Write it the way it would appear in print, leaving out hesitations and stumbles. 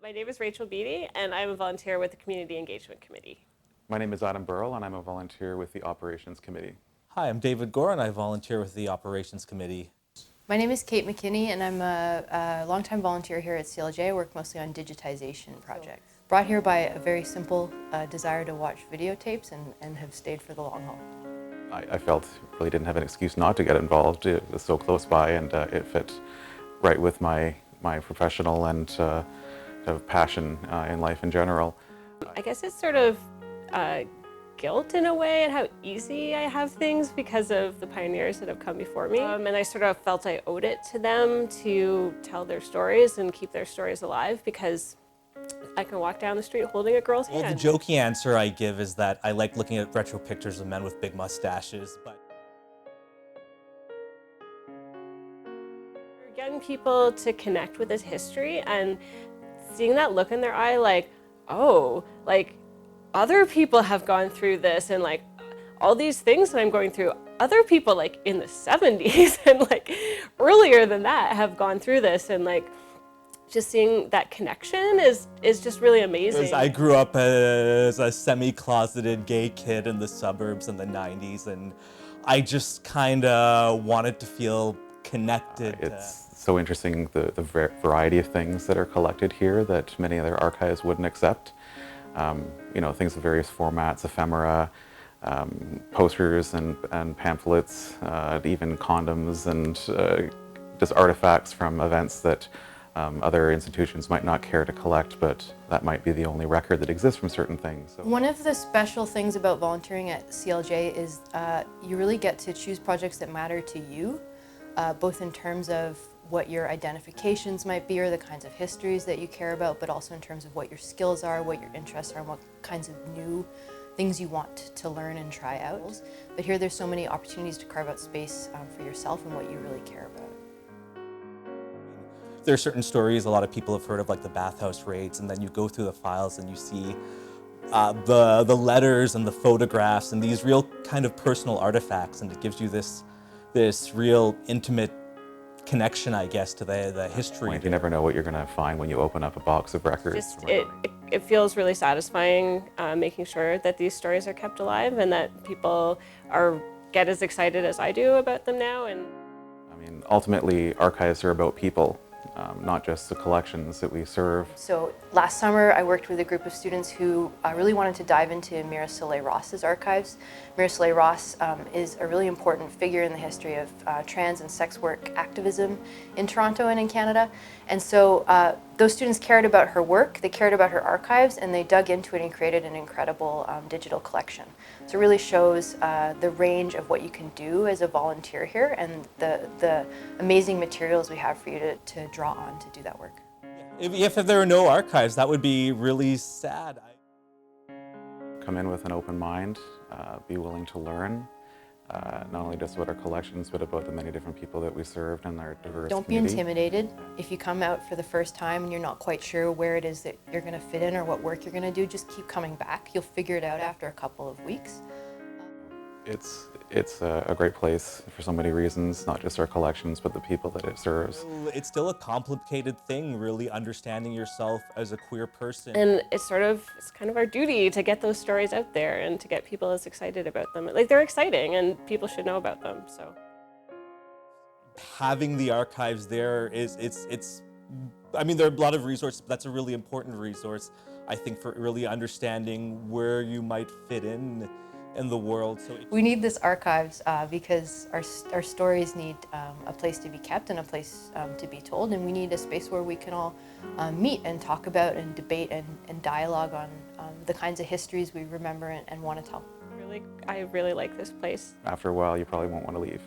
My name is Rachel Beatty, and I'm a volunteer with the Community Engagement Committee. My name is Adam Burrell, and I'm a volunteer with the Operations Committee. Hi, I'm David Gore, and I volunteer with the Operations Committee. My name is Kate McKinney, and I'm a longtime volunteer here at Clga. I work mostly on digitization projects. Brought here by a very simple desire to watch videotapes and have stayed for the long haul. I felt really didn't have an excuse not to get involved. It was so close by, and it fit right with my professional and passion in life in general. I guess it's sort of guilt in a way at how easy I have things because of the pioneers that have come before me. And I sort of felt I owed it to them to tell their stories and keep their stories alive because I can walk down the street holding a girl's hand. Well, the jokey answer I give is that I like looking at retro pictures of men with big mustaches, but For young people to connect with this history and seeing that look in their eye like, oh, like other people have gone through this and like all these things that I'm going through, other people like in the 70s and like earlier than that have gone through this, and like just seeing that connection is just really amazing. I grew up as a semi-closeted gay kid in the suburbs in the 90s, and I just kind of wanted to feel connected. It's so interesting, the variety of things that are collected here that many other archives wouldn't accept. You know, things of various formats, ephemera, posters and pamphlets, even condoms, and just artifacts from events that other institutions might not care to collect, but that might be the only record that exists from certain things. So. One of the special things about volunteering at CLJ is you really get to choose projects that matter to you, both in terms of what your identifications might be or the kinds of histories that you care about, but also in terms of what your skills are, what your interests are, and what kinds of new things you want to learn and try out. But here there's so many opportunities to carve out space for yourself and what you really care about. There are certain stories a lot of people have heard of, like the bathhouse raids, and then you go through the files and you see the letters and the photographs and these real kind of personal artifacts, and it gives you this real intimate connection, I guess, to the history. You never know what you're going to find when you open up a box of records. It feels really satisfying making sure that these stories are kept alive and that people get as excited as I do about them now. And I mean, ultimately, archives are about people. Not just the collections that we serve. So last summer I worked with a group of students who really wanted to dive into Mira Soleil-Ross's archives. Mira Soleil-Ross is a really important figure in the history of trans and sex work activism in Toronto and in Canada. And so those students cared about her work, they cared about her archives, and they dug into it and created an incredible digital collection. So it really shows the range of what you can do as a volunteer here and the amazing materials we have for you to draw on to do that work. If there were no archives, that would be really sad. Come in with an open mind, be willing to learn, not only just about our collections, but about the many different people that we served and our diverse Don't be intimidated. If you come out for the first time and you're not quite sure where it is that you're going to fit in or what work you're going to do, just keep coming back. You'll figure it out after a couple of weeks. It's a great place for so many reasons, not just our collections, but the people that it serves. It's still a complicated thing, really understanding yourself as a queer person. And it's kind of our duty to get those stories out there and to get people as excited about them. Like, they're exciting and people should know about them, so. Having the archives there I mean, there are a lot of resources, but that's a really important resource, I think, for really understanding where you might fit in the world. So we need this archives because our stories need a place to be kept and a place to be told, and we need a space where we can all meet and talk about and debate and dialogue on the kinds of histories we remember and want to tell. I really like this place. After a while, you probably won't want to leave.